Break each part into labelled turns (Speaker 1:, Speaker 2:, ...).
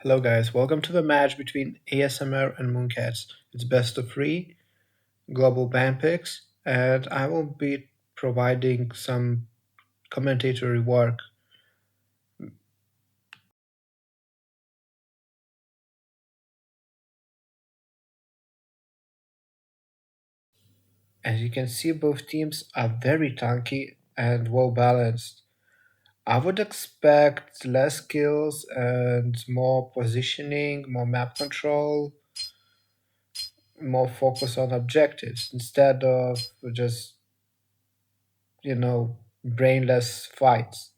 Speaker 1: Hello guys, welcome to the match between ASMR and Mooncats. It's best of three global band picks, and I will be providing some commentatory work. As you can see, both teams are very tanky and well balanced. I would expect less kills and more positioning, more map control, more focus on objectives instead of just, brainless fights.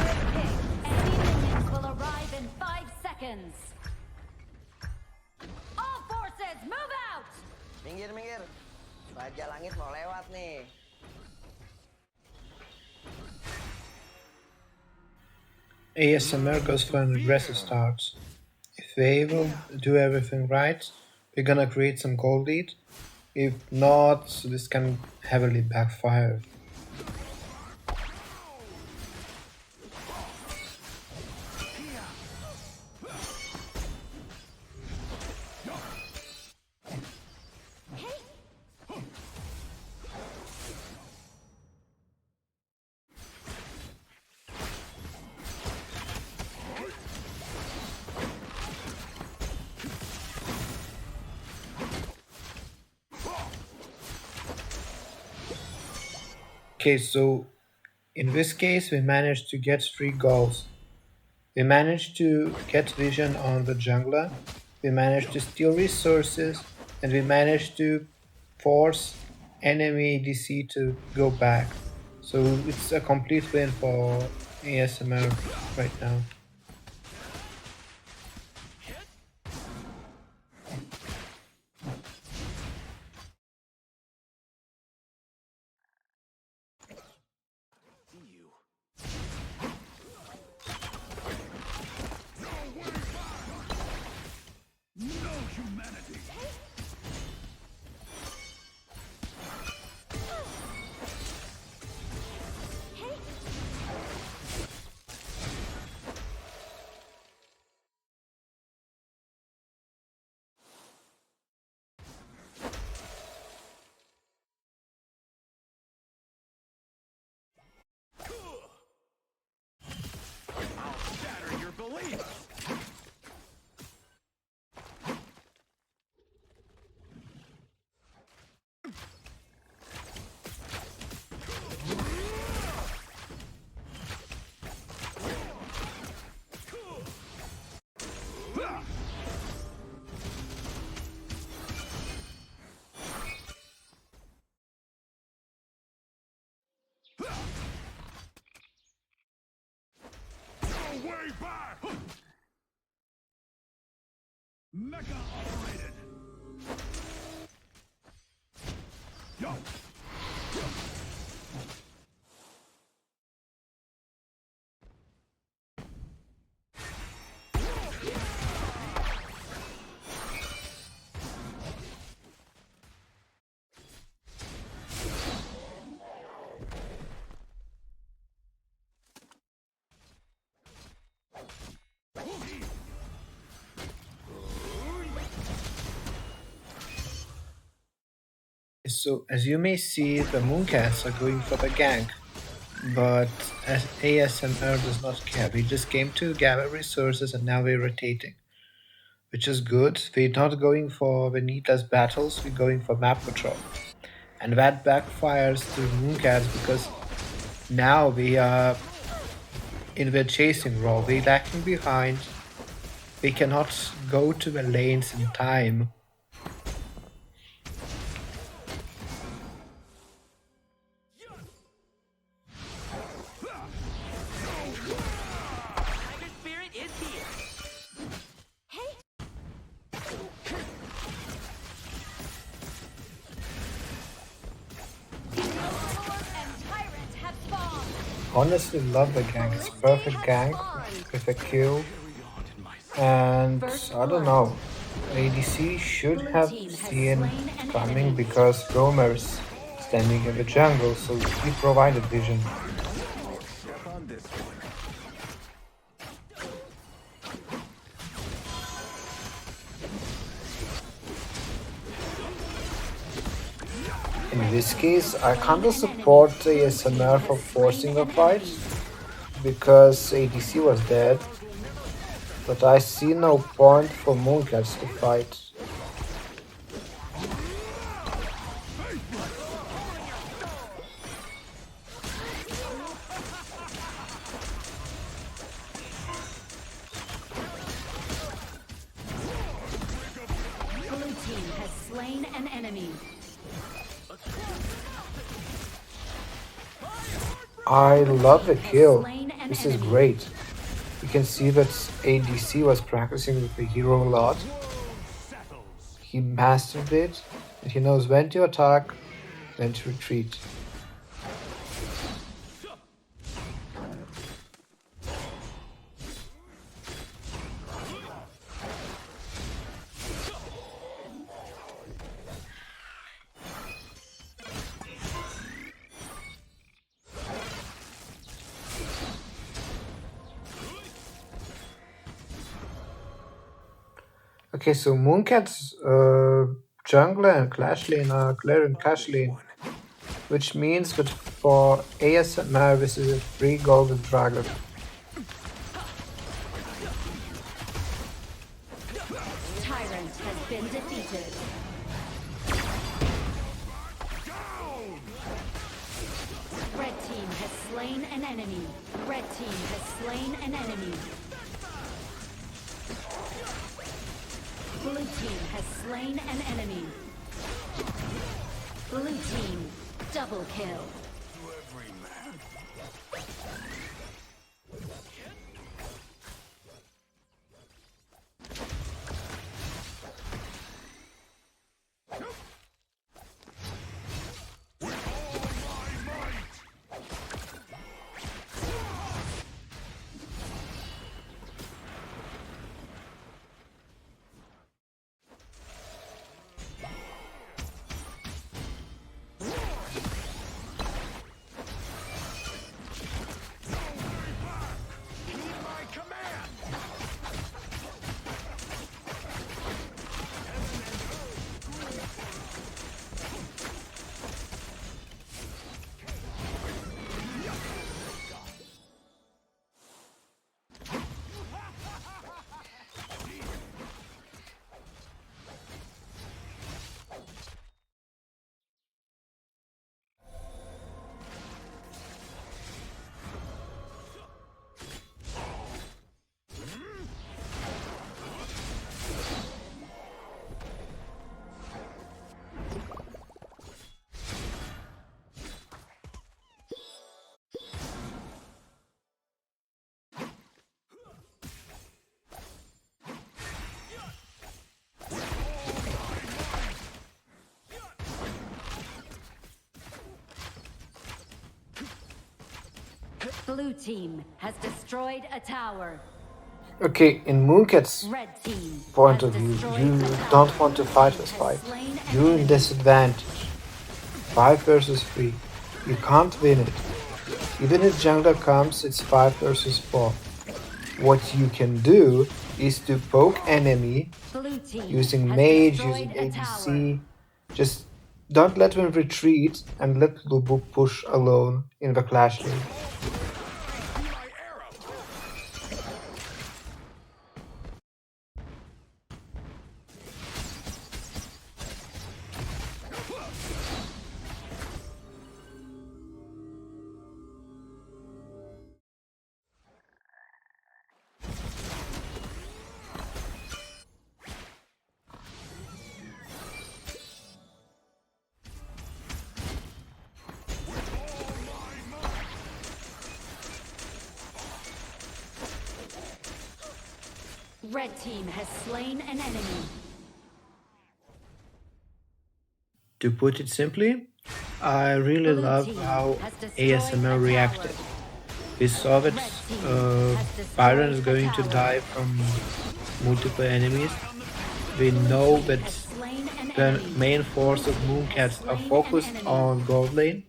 Speaker 2: Enemy minions will arrive in 5 seconds. All forces, move out!
Speaker 3: Minggir, minggir. Raja Langit mau lewat nih.
Speaker 1: ASMR goes for an aggressive start. If they will do everything right, we're gonna create some gold lead. If not, this can heavily backfire. Okay, so in this case, we managed to get 3 goals. We managed to get vision on the jungler, we managed to steal resources, and we managed to force enemy DC to go back. So it's a complete win for ASMR right now.
Speaker 4: Shatter your beliefs! Way back! Mecha operated! Yo!
Speaker 1: So as you may see, the Mooncats are going for the gank, but as ASMR does not care. We just came to gather resources and now we're rotating, which is good. We're not going for the needless battles, we're going for map control. And that backfires to Mooncats because now we are in the chasing role. We're lacking behind. We cannot go to the lanes in time. honestly love the gank. It's perfect gank with a Q. And
Speaker 2: First
Speaker 1: I don't
Speaker 2: blood.
Speaker 1: know. ADC should
Speaker 2: Blue
Speaker 1: have
Speaker 2: team has
Speaker 1: seen
Speaker 2: slain
Speaker 1: it
Speaker 2: an
Speaker 1: coming
Speaker 2: enemy.
Speaker 1: because Roamer's standing in the jungle, so he provided vision.
Speaker 4: Step on this one.
Speaker 1: In this case, I
Speaker 2: Slain
Speaker 1: kinda
Speaker 2: an enemy.
Speaker 1: support the
Speaker 2: Blue team
Speaker 1: ASMR for
Speaker 2: has slain
Speaker 1: forcing a
Speaker 2: an
Speaker 1: fight
Speaker 2: enemy.
Speaker 1: because ADC was dead, but I see no point for Mooncats to fight.
Speaker 2: Blue team has slain an enemy.
Speaker 1: I
Speaker 2: Blue
Speaker 1: love the
Speaker 2: team has
Speaker 1: kill.
Speaker 2: slain an
Speaker 1: This is
Speaker 2: enemy.
Speaker 1: great. You can see that ADC was practicing with the hero a lot.
Speaker 4: Settles.
Speaker 1: He mastered it, and he knows when to attack, when to retreat. Okay, so Mooncat's jungler and Clash lane are Claire and Cash lane, which means that for ASMR this is a free golden dragon.
Speaker 2: Tyrant has been defeated. Red team has slain an enemy. Red team has slain an enemy. Blue team has slain an enemy. Blue team double kill.
Speaker 4: My command.
Speaker 2: Blue team has destroyed a tower.
Speaker 1: Okay, in Mooncat's
Speaker 2: Red team
Speaker 1: point
Speaker 2: has
Speaker 1: of view,
Speaker 2: destroyed
Speaker 1: you
Speaker 2: a tower.
Speaker 1: don't want to
Speaker 2: Blue
Speaker 1: fight
Speaker 2: team
Speaker 1: this
Speaker 2: has
Speaker 1: fight.
Speaker 2: slain an
Speaker 1: You're in
Speaker 2: enemy.
Speaker 1: disadvantage. 5 versus 3. You can't win it. Even if jungler comes, it's 5 versus 4. What you can do is to poke enemy
Speaker 2: Blue team
Speaker 1: using
Speaker 2: has
Speaker 1: mage,
Speaker 2: destroyed
Speaker 1: using
Speaker 2: a tower.
Speaker 1: ADC. Just don't let them retreat and let Lubu push alone in the clash lane.
Speaker 4: My arrow.
Speaker 2: Red team has slain an enemy.
Speaker 1: To put it simply, I really
Speaker 2: Blue
Speaker 1: love
Speaker 2: team
Speaker 1: how
Speaker 2: has destroyed
Speaker 1: ASMR
Speaker 2: a tower.
Speaker 1: reacted. We saw that
Speaker 2: Red team
Speaker 1: uh,
Speaker 2: has
Speaker 1: Byron
Speaker 2: destroyed
Speaker 1: is
Speaker 2: a
Speaker 1: going to
Speaker 2: tower.
Speaker 1: die from multiple enemies. We know
Speaker 2: Blue team
Speaker 1: that
Speaker 2: has slain an
Speaker 1: the
Speaker 2: enemy.
Speaker 1: main
Speaker 2: Blue
Speaker 1: force of
Speaker 2: team has
Speaker 1: Mooncats are
Speaker 2: slain an
Speaker 1: focused
Speaker 2: enemy.
Speaker 1: on gold lane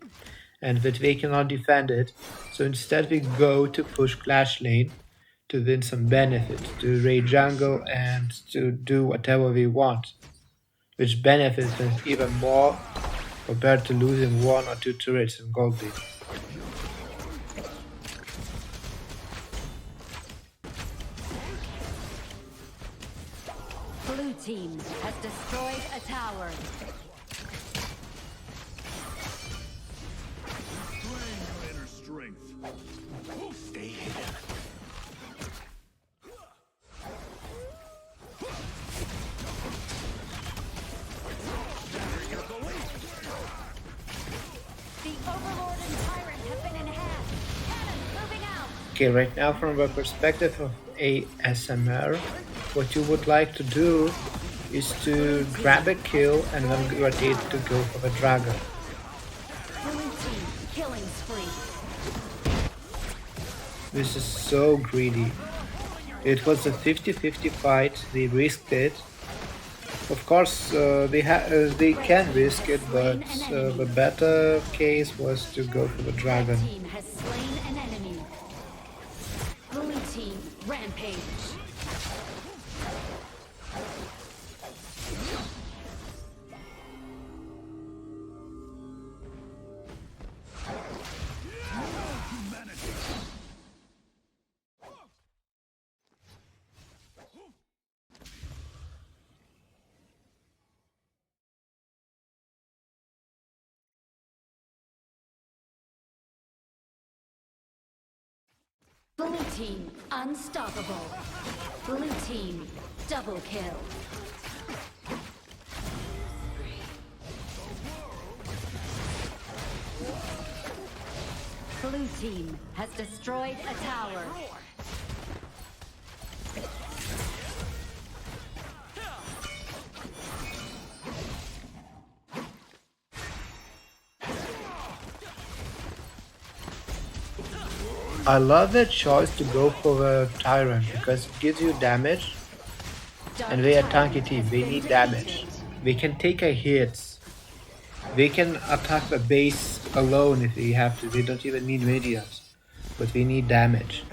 Speaker 1: and that they cannot defend it. So instead we go to push Clash lane to win some benefit, to raid jungle and to do whatever we want, which benefits us even more compared to losing one or two turrets in gold lane.
Speaker 2: Blue team has destroyed a tower.
Speaker 4: Drain your inner strength. Stay hidden.
Speaker 2: The Overlord and Tyrant have been enhanced. Cannon moving out.
Speaker 1: Okay, right now from the perspective of ASMR, what you would like to do is to grab a kill and then rotate to go for the dragon.
Speaker 2: Blue team killing spree.
Speaker 1: This is so greedy. It was a 50-50 fight, they risked it. Of course, they
Speaker 2: Red
Speaker 1: can
Speaker 2: team
Speaker 1: risk
Speaker 2: has
Speaker 1: it, but
Speaker 2: slain an enemy.
Speaker 1: the better case was to go for the
Speaker 2: Red
Speaker 1: dragon.
Speaker 2: team has slain an enemy. Blue team rampage. Blue team unstoppable. Blue team double kill. Blue team has destroyed a tower.
Speaker 1: I love that choice to go for the Tyrant because it gives you damage
Speaker 2: Dark
Speaker 1: and they are
Speaker 2: Tyrant
Speaker 1: tanky team,
Speaker 2: has
Speaker 1: they
Speaker 2: been
Speaker 1: need
Speaker 2: defeated.
Speaker 1: damage. They can take a hit. They can attack the base alone if they have to, they don't even need minions. But we need damage.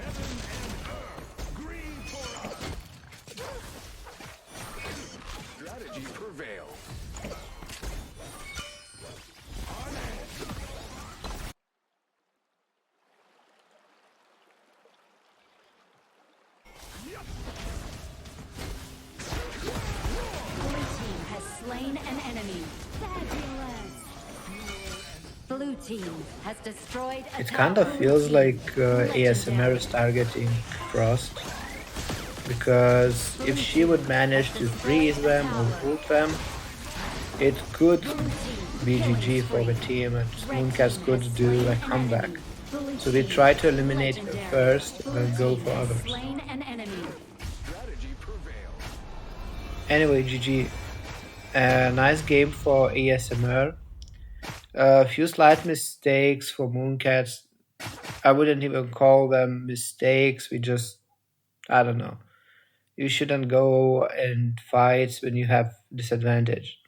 Speaker 4: Strategy prevail.
Speaker 2: Blue team has slain an enemy. Fabulous. Blue team has destroyed a
Speaker 1: It
Speaker 2: tower.
Speaker 1: kind of feels like ASMR
Speaker 2: Legendary.
Speaker 1: is targeting Frost. Because if she would manage to freeze them or ult them, it could
Speaker 2: Blue team
Speaker 1: be
Speaker 2: killing
Speaker 1: GG for the
Speaker 2: spree.
Speaker 1: team and
Speaker 2: Red
Speaker 1: Mooncats
Speaker 2: team
Speaker 1: could
Speaker 2: has
Speaker 1: do
Speaker 2: slain
Speaker 1: a
Speaker 2: an
Speaker 1: comeback.
Speaker 2: enemy. Blue
Speaker 1: So they
Speaker 2: team
Speaker 1: try to eliminate her
Speaker 2: legendary.
Speaker 1: first and
Speaker 2: Blue
Speaker 1: then go
Speaker 2: team
Speaker 1: for
Speaker 2: has
Speaker 1: others.
Speaker 2: slain an enemy.
Speaker 4: Strategy prevail.
Speaker 1: Anyway, GG. Nice game for ASMR. A few slight mistakes for Mooncats. I wouldn't even call them mistakes. I don't know. You shouldn't go in fights when you have disadvantage.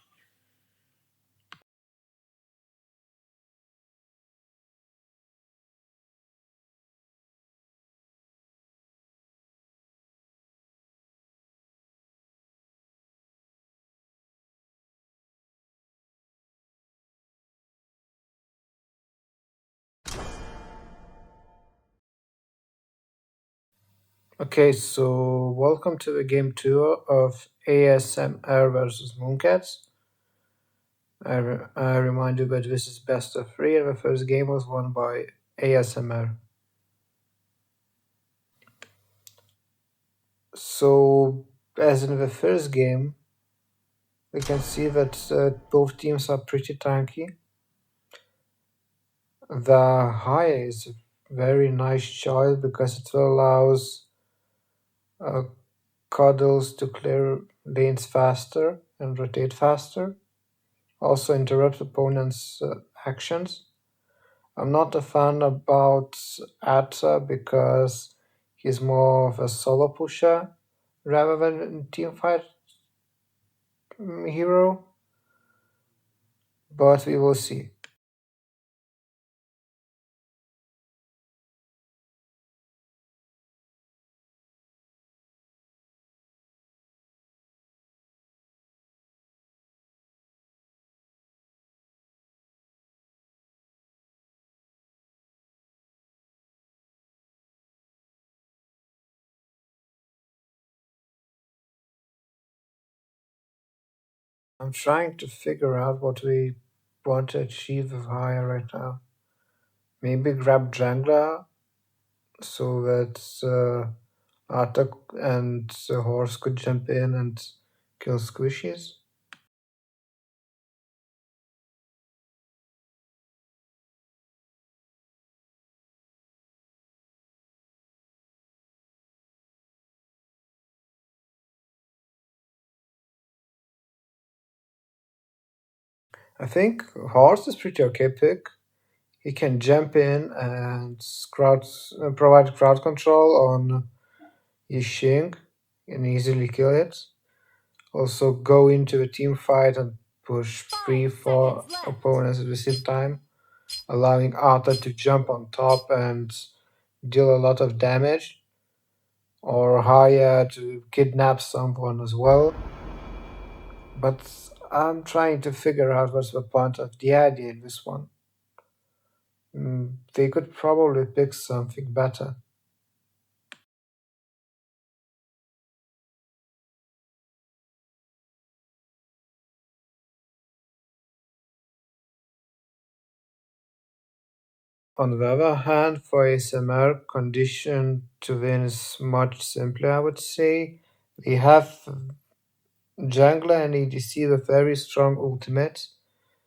Speaker 1: Okay, so welcome to the game tour of ASMR versus Mooncats. I remind you that this is best of three, and the first game was won by ASMR. So, as in the first game, we can see that both teams are pretty tanky. The Haya is a very nice choice because it allows uh, Cuddles to clear lanes faster and rotate faster. Also interrupt opponents' actions. I'm not a fan about Atta because he's more of a solo pusher rather than a team fight hero, but we will see. I'm trying to figure out what we want to achieve with Haya right now. Maybe grab Jangla so that Atta and the horse could jump in and kill squishies. I think horse is pretty okay pick. He can jump in and provide crowd control on Yixing and easily kill it. Also go into a team fight and push 3-4 opponents at the same time, allowing Arthur to jump on top and deal a lot of damage, or Haya to kidnap someone as well. But I'm trying to figure out what's the point of the idea in this one. They could probably pick something better. On the other hand, for ASMR, condition to win is much simpler, I would say. We have jungler and ADC with very strong ultimates,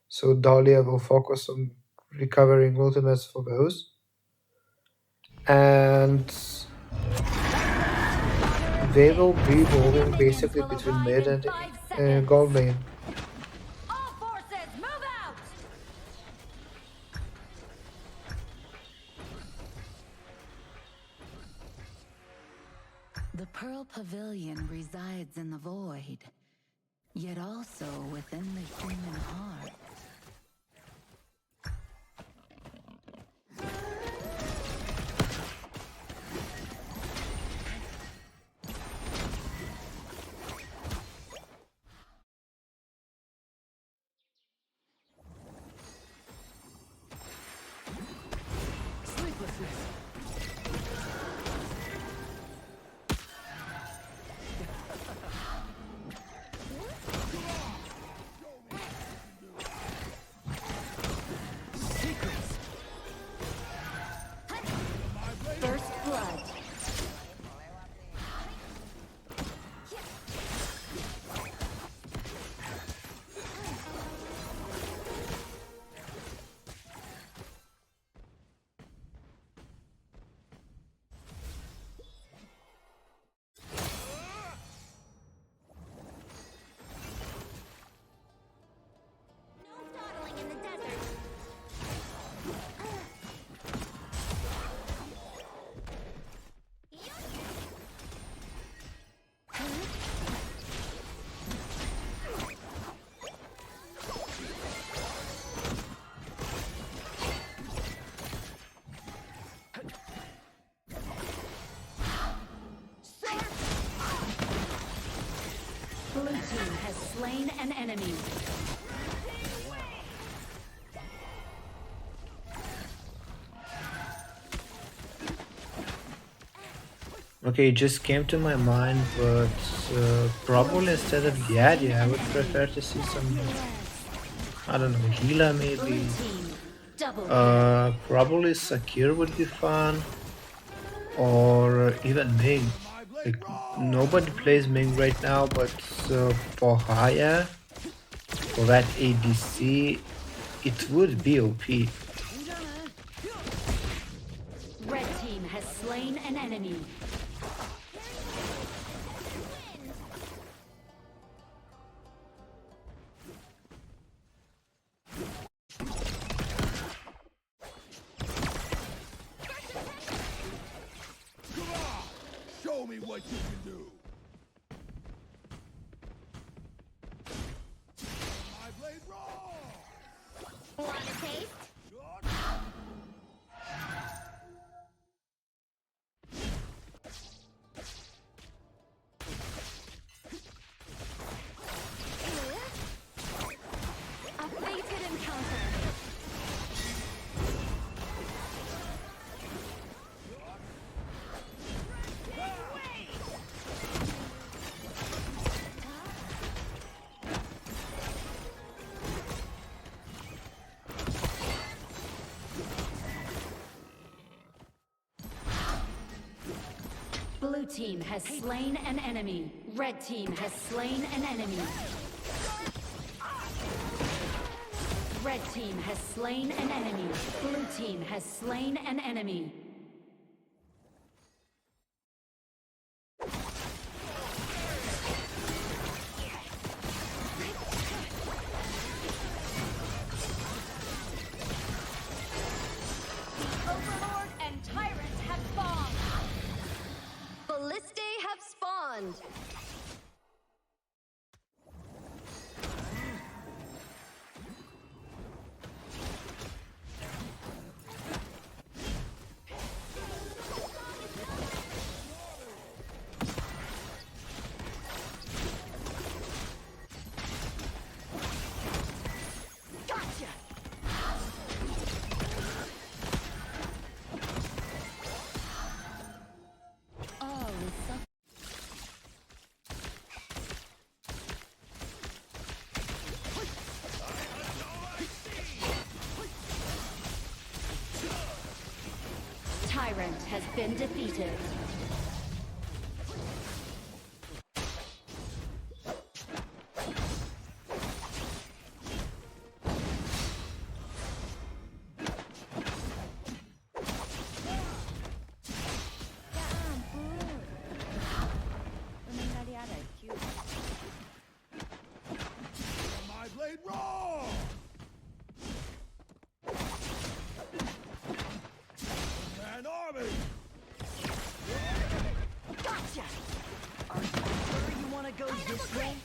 Speaker 1: so Dahlia will focus on recovering ultimates for those. And they will be moving basically
Speaker 2: Will
Speaker 1: between
Speaker 2: arrive
Speaker 1: mid
Speaker 2: in
Speaker 1: and
Speaker 2: 5 seconds.
Speaker 1: gold lane.
Speaker 2: All forces, move out! The Pearl Pavilion resides in the void, yet also within the human heart.
Speaker 4: Sleeplessness. Secrets.
Speaker 2: First blood. No dawdling in the desert. Blue team has slain an enemy.
Speaker 1: Okay, it just came to my mind, but probably instead of Yadi, I would prefer to see some, I don't know, healer
Speaker 2: Blue
Speaker 1: maybe.
Speaker 2: team double kill.
Speaker 1: Probably Sakir would be fun, or even Ming. Like, nobody plays Ming right now, but for Haya, for that ADC, it would be OP.
Speaker 2: Red team has slain an enemy.
Speaker 4: what you can do. My blade raw.
Speaker 2: Want a taste? A fated encounter. Blue team has slain an enemy. Red team has slain an enemy. Red team has slain an enemy. Blue team has slain an enemy. Overlord and Tyrant have spawned. Ballistae have spawned. Gotcha. Oh, so Tyrant has been defeated.
Speaker 4: My blade raw. An army.
Speaker 2: Gotcha.
Speaker 5: Are you sure you want to go this way?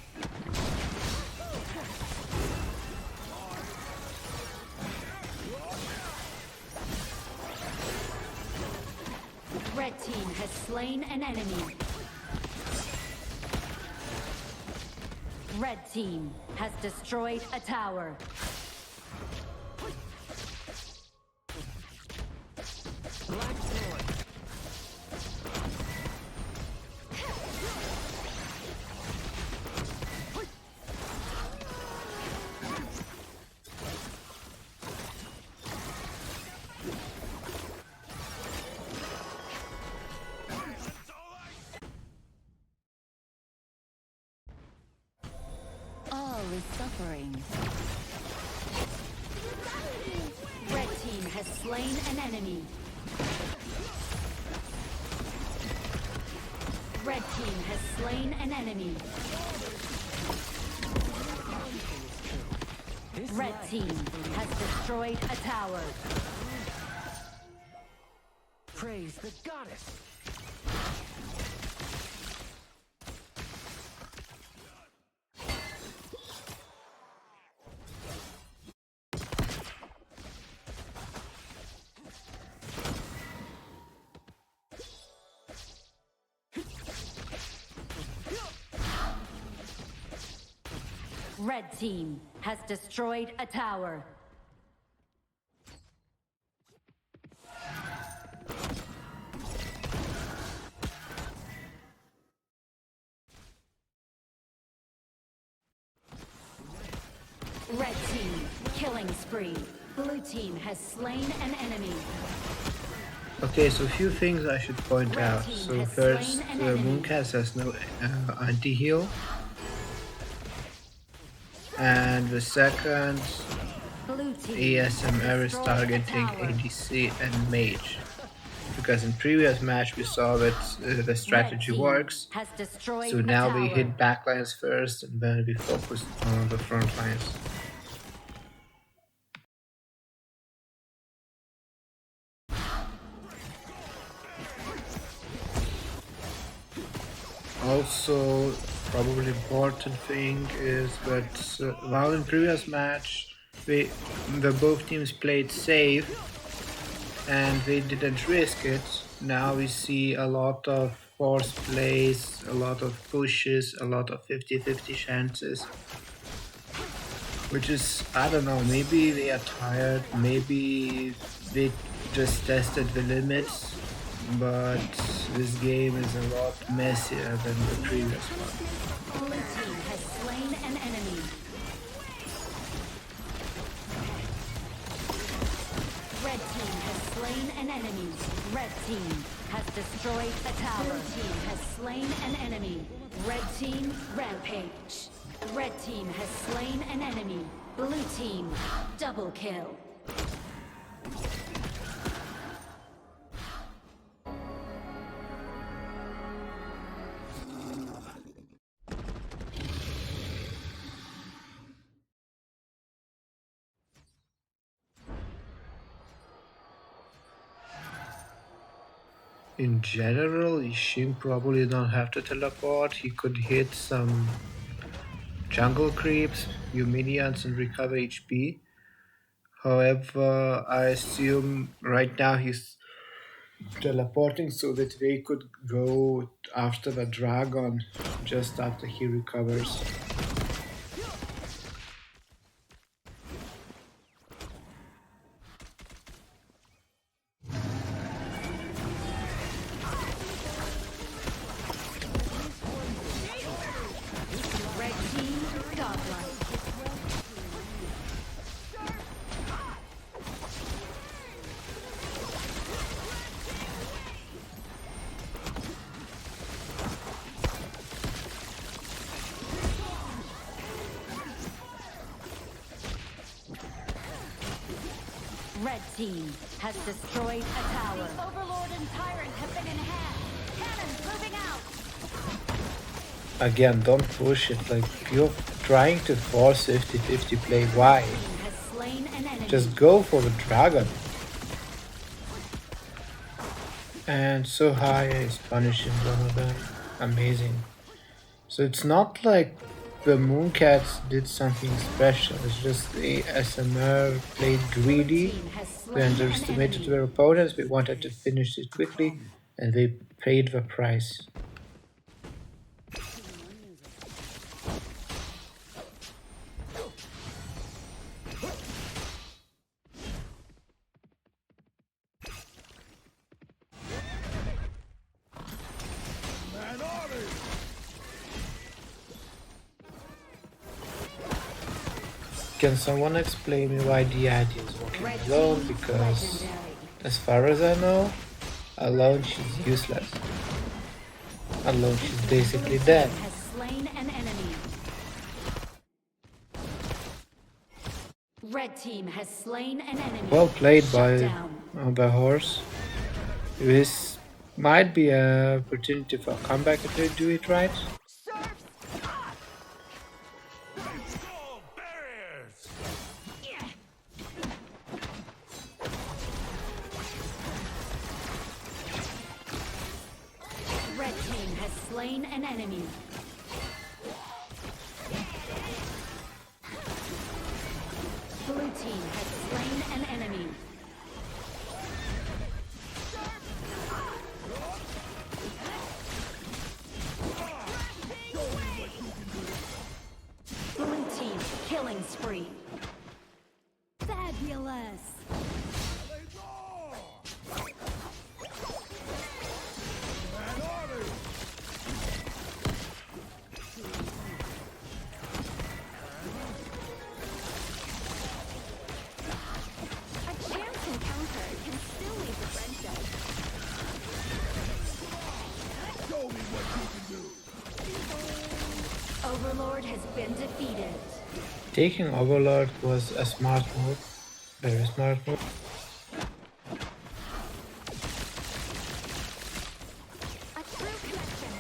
Speaker 2: Red team has slain an enemy. Red team has destroyed a tower.
Speaker 5: Black sword.
Speaker 2: All is suffering. Red team has slain an enemy. Red team has slain an enemy.
Speaker 5: This
Speaker 2: Red
Speaker 5: light
Speaker 2: team has destroyed a tower.
Speaker 5: praise the goddess.
Speaker 2: Red team has destroyed a tower. Red team, killing spree. Blue team has slain an enemy.
Speaker 1: Okay, so a few things I should point
Speaker 2: Red
Speaker 1: out.
Speaker 2: team
Speaker 1: So
Speaker 2: has
Speaker 1: first,
Speaker 2: slain an
Speaker 1: the
Speaker 2: enemy.
Speaker 1: Mooncast has no anti-heal. And the second,
Speaker 2: Blue team
Speaker 1: ASMR is
Speaker 2: destroyed a
Speaker 1: targeting
Speaker 2: tower.
Speaker 1: ADC and Mage. Because in previous match we saw that the strategy
Speaker 2: Red team
Speaker 1: works.
Speaker 2: has destroyed
Speaker 1: So
Speaker 2: a
Speaker 1: now we
Speaker 2: tower.
Speaker 1: hit backlines first and then we focus on the front lines. Also, probably important thing is that while in previous match the both teams played safe and they didn't risk it, now we see a lot of force plays, a lot of pushes, a lot of 50-50 chances. Which is, I don't know, maybe they are tired, maybe they just tested the limits, but this game is a lot messier than the previous one.
Speaker 2: Blue team has slain an enemy. Red team has slain an enemy. Red team has destroyed a tower. Blue team has slain an enemy. Red team rampage. Red team has slain an enemy. Blue team double kill.
Speaker 1: In general, Ishin probably don't have to teleport. He could hit some jungle creeps, few minions and recover HP. However, I assume right now he's teleporting so that they could go after the dragon just after he recovers.
Speaker 2: Red team godlike. Red team has destroyed a tower. Overlord and Tyrant have been enhanced. Cannons moving out.
Speaker 1: Again, don't push it. Like, you're trying to force 50-50 play. Why?
Speaker 2: Team has slain an enemy.
Speaker 1: Just go for the dragon. And so high is punishing one of them. Amazing. So it's not like the Mooncats did something special. It's just the SMR played greedy.
Speaker 2: Team has slain
Speaker 1: They
Speaker 2: an
Speaker 1: underestimated
Speaker 2: enemy.
Speaker 1: their opponents. They wanted to finish it quickly, and they paid the price.
Speaker 4: Man order!
Speaker 1: Can someone explain me why Diadi is walking
Speaker 2: Red
Speaker 1: alone?
Speaker 2: team
Speaker 1: Because
Speaker 2: legendary.
Speaker 1: as far as I know, alone she's useless. Alone she's basically dead.
Speaker 2: Has slain an enemy. Red team has slain an enemy.
Speaker 1: Well played
Speaker 2: Shut
Speaker 1: by
Speaker 2: down.
Speaker 1: the horse. This might be an opportunity for a comeback if they do it right.
Speaker 4: Install barriers!
Speaker 2: Red team has slain an enemy. Blue team has slain an enemy. Blue team killing spree. Fabulous.
Speaker 4: They roar! Man order!
Speaker 2: A chance encounter can still lead to friendship.
Speaker 4: Show me what you can do!
Speaker 2: Overlord has been defeated.
Speaker 1: Taking Overlord was a smart move. Very smart move.
Speaker 2: A true connection.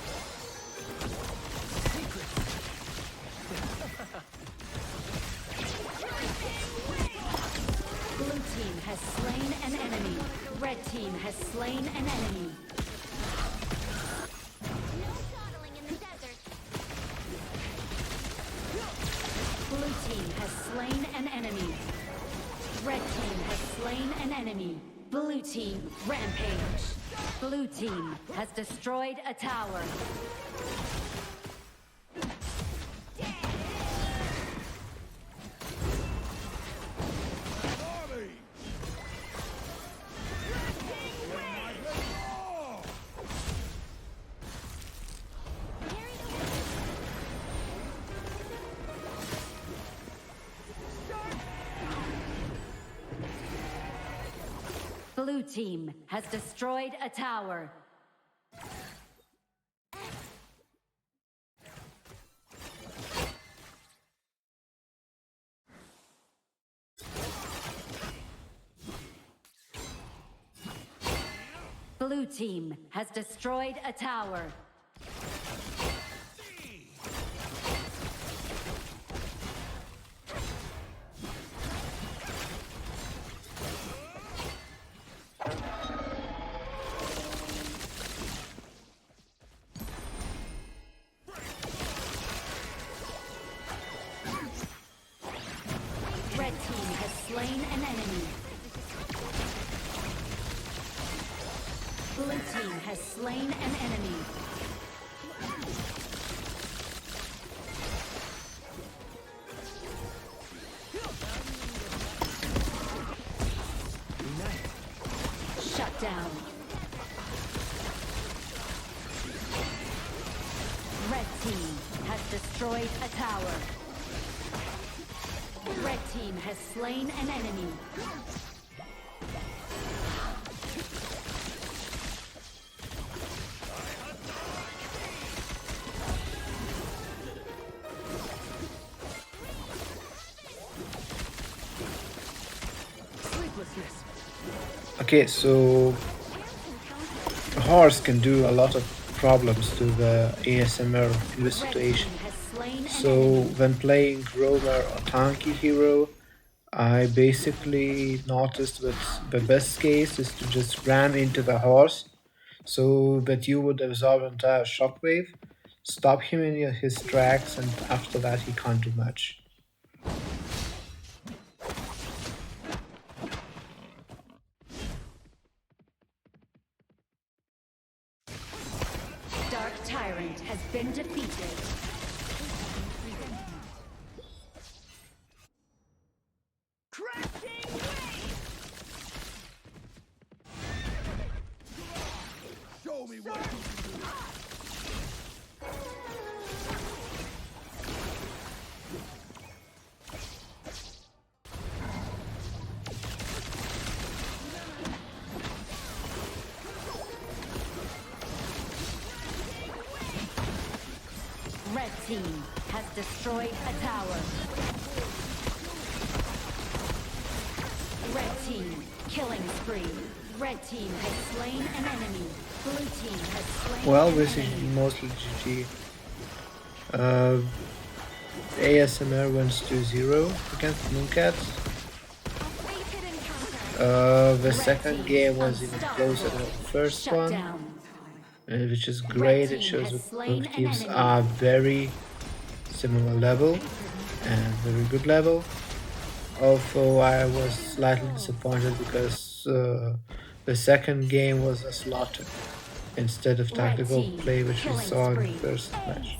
Speaker 2: Blue team has slain an enemy. Red team has slain an enemy. No coddling in the team has slain an enemy. Red team has slain an enemy. Blue team, rampage. Blue team has destroyed a tower.
Speaker 4: Army!
Speaker 2: Blue team has destroyed a tower. Blue team has destroyed a tower. Red team has slain an enemy. Blue team has slain an enemy. Shut down. Red team has destroyed a tower. Red team has slain an enemy.
Speaker 5: Sleeplessness.
Speaker 1: Okay, so horse can do a lot of problems to the ASMR in this
Speaker 2: Red
Speaker 1: situation.
Speaker 2: team has slain an
Speaker 1: So
Speaker 2: enemy.
Speaker 1: when playing roamer or tanky hero, I basically noticed that the best case is to just ram into the horse so that you would absorb entire shockwave, stop him in his tracks, and after that he can't do much.
Speaker 2: Dark Tyrant has been defeated.
Speaker 5: Crashing wave!
Speaker 4: Show me what you can do.
Speaker 2: Red team has destroyed a tower. Red team killing spree. Red team has slain an enemy. Blue team has slain
Speaker 1: Well,
Speaker 2: an
Speaker 1: this is
Speaker 2: enemy.
Speaker 1: mostly GG. ASMR wins 2-0 against Mooncats. The second game was even closer than the first
Speaker 2: Shut
Speaker 1: one,
Speaker 2: down.
Speaker 1: which is great. It
Speaker 2: team
Speaker 1: shows
Speaker 2: has
Speaker 1: that
Speaker 2: slain
Speaker 1: both
Speaker 2: an
Speaker 1: teams
Speaker 2: enemy.
Speaker 1: are very similar level and very good level. Although I was slightly disappointed because the second game was a slaughter instead of
Speaker 2: Red
Speaker 1: tactical
Speaker 2: team
Speaker 1: play which we
Speaker 2: killing
Speaker 1: saw in the
Speaker 2: spree.
Speaker 1: first match.